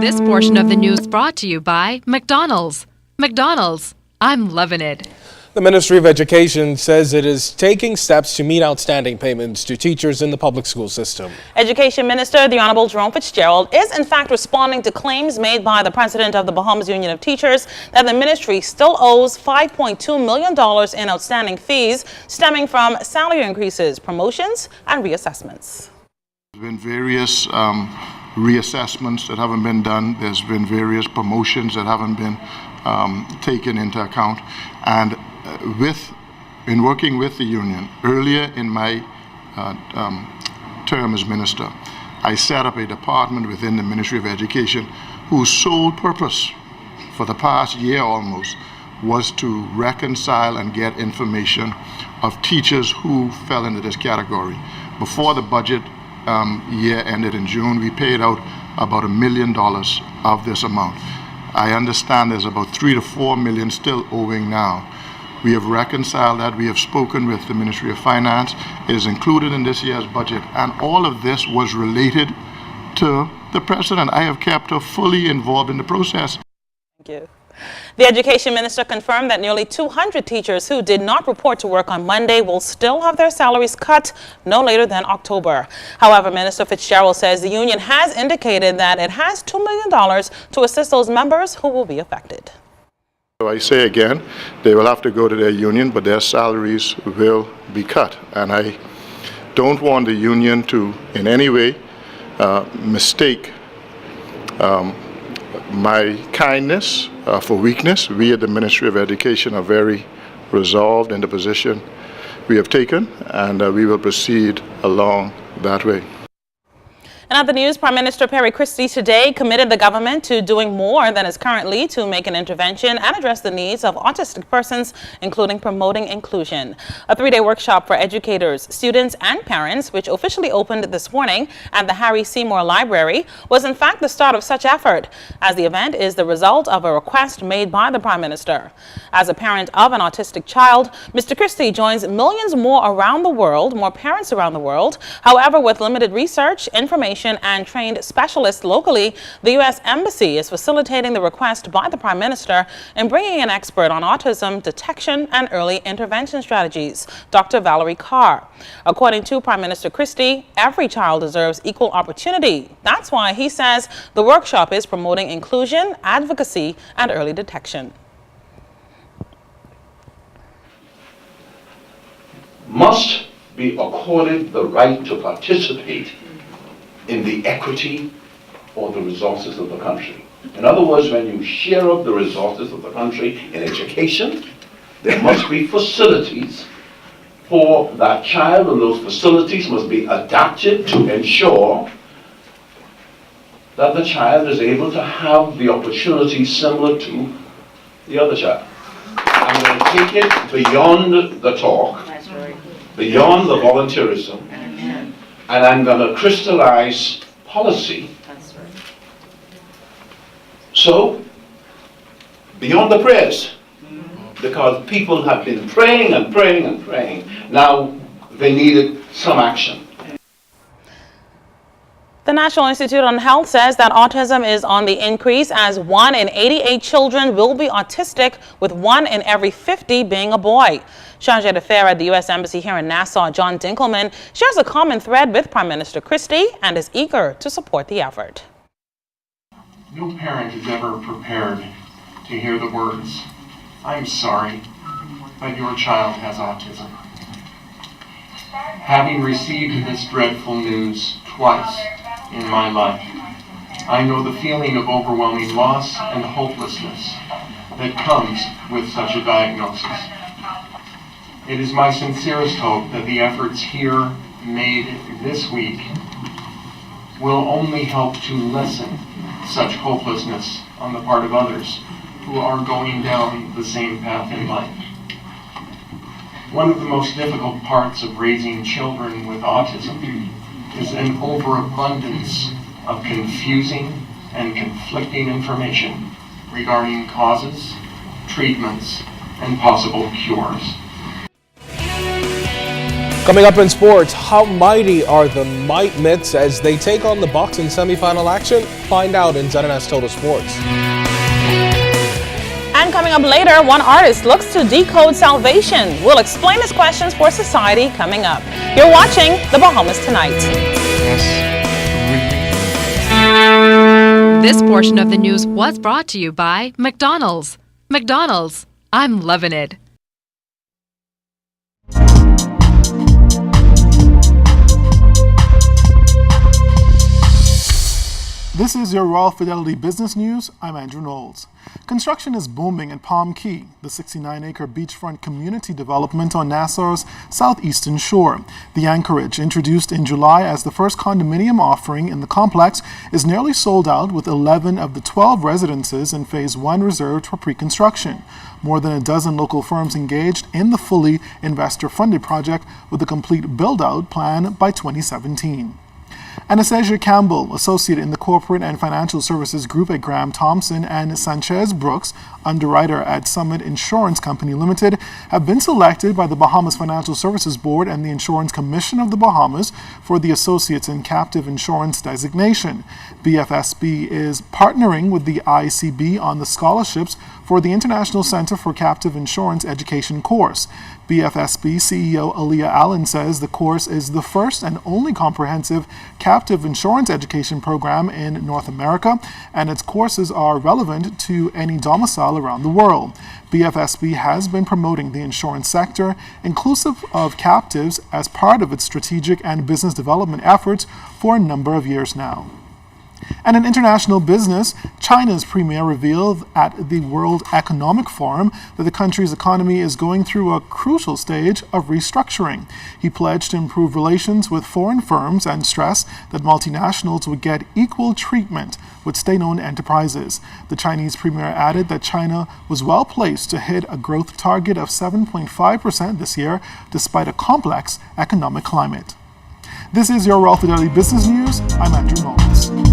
This portion of the news brought to you by McDonald's. McDonald's, I'm loving it. The Ministry of Education says it is taking steps to meet outstanding payments to teachers in the public school system. Education Minister, the Honorable Jerome Fitzgerald, is in fact responding to claims made by the President of the Bahamas Union of Teachers that the ministry still owes $5.2 million in outstanding fees stemming from salary increases, promotions, and reassessments. There's been various reassessments that haven't been done. There's been various promotions that haven't been taken into account. And in working with the union, earlier in my term as minister, I set up a department within the Ministry of Education whose sole purpose for the past year almost was to reconcile and get information of teachers who fell into this category. Before the budget year ended in June, we paid out about $1 million of this amount. I understand there's about 3 to 4 million still owing now. We have reconciled that. We have spoken with the Ministry of Finance. It is included in this year's budget, and all of this was related to the President. I have kept her fully involved in the process. Thank you. The Education Minister confirmed that nearly 200 teachers who did not report to work on Monday will still have their salaries cut no later than October. However, Minister Fitzgerald says the union has indicated that it has $2 million to assist those members who will be affected. So I say again, they will have to go to their union, but their salaries will be cut. And I don't want the union to in any way mistake my kindness for weakness. We at the Ministry of Education are very resolved in the position we have taken, and we will proceed along that way. And at the news, Prime Minister Perry Christie today committed the government to doing more than is currently to make an intervention and address the needs of autistic persons, including promoting inclusion. A 3-day workshop for educators, students, and parents, which officially opened this morning at the Harry Seymour Library, was in fact the start of such effort, as the event is the result of a request made by the Prime Minister. As a parent of an autistic child, Mr. Christie joins millions more around the world, more parents around the world. However, with limited research, information, and trained specialists locally, the U.S. Embassy is facilitating the request by the Prime Minister in bringing an expert on autism detection and early intervention strategies, Dr. Valerie Carr. According to Prime Minister Christie, every child deserves equal opportunity. That's why he says the workshop is promoting inclusion, advocacy, and early detection. Must be accorded the right to participate in the equity or the resources of the country. In other words, when you share up the resources of the country in education, there must be facilities for that child, and those facilities must be adapted to ensure that the child is able to have the opportunity similar to the other child. I'm going to take it beyond the talk, beyond the volunteerism, and I'm going to crystallize policy. So, beyond the prayers, because people have been praying and praying and praying, now they needed some action. The National Institute on Health says that autism is on the increase, as 1 in 88 children will be autistic, with 1 in every 50 being a boy. Chargé d'Affaires at the U.S. Embassy here in Nassau, John Dinkelman, shares a common thread with Prime Minister Christie and is eager to support the effort. No parent is ever prepared to hear the words, "I'm sorry, but your child has autism." Having received this dreadful news twice in my life, I know the feeling of overwhelming loss and hopelessness that comes with such a diagnosis. It is my sincerest hope that the efforts here made this week will only help to lessen such hopelessness on the part of others who are going down the same path in life. One of the most difficult parts of raising children with autism is an overabundance of confusing and conflicting information regarding causes, treatments, and possible cures. Coming up in sports, how mighty are the Might Mitts as they take on the Bucks in semifinal action? Find out in ZNS Total Sports. And coming up later, one artist looks to decode salvation. We'll explain his questions for society coming up. You're watching The Bahamas Tonight. This portion of the news was brought to you by McDonald's. McDonald's, I'm loving it. This is your Royal Fidelity Business News. I'm Andrew Knowles. Construction is booming in Palm Key, the 69-acre beachfront community development on Nassau's southeastern shore. The anchorage, introduced in July as the first condominium offering in the complex, is nearly sold out with 11 of the 12 residences in Phase 1 reserved for pre-construction. More than a dozen local firms engaged in the fully investor-funded project with a complete build-out plan by 2017. Anastasia Campbell, associate in the Corporate and Financial Services Group at Graham Thompson, and Sanchez Brooks, underwriter at Summit Insurance Company Limited, have been selected by the Bahamas Financial Services Board and the Insurance Commission of the Bahamas for the Associates in Captive Insurance designation. BFSB is partnering with the ICB on the scholarships for the International Center for Captive Insurance Education course. BFSB CEO Aaliyah Allen says the course is the first and only comprehensive captive insurance education program in North America, and its courses are relevant to any domicile around the world. BFSB has been promoting the insurance sector, inclusive of captives, as part of its strategic and business development efforts for a number of years now. And in international business, China's premier revealed at the World Economic Forum that the country's economy is going through a crucial stage of restructuring. He pledged to improve relations with foreign firms and stressed that multinationals would get equal treatment with state-owned enterprises. The Chinese premier added that China was well placed to hit a growth target of 7.5% this year, despite a complex economic climate. This is your Royal Fidelity Business News. I'm Andrew Knowles.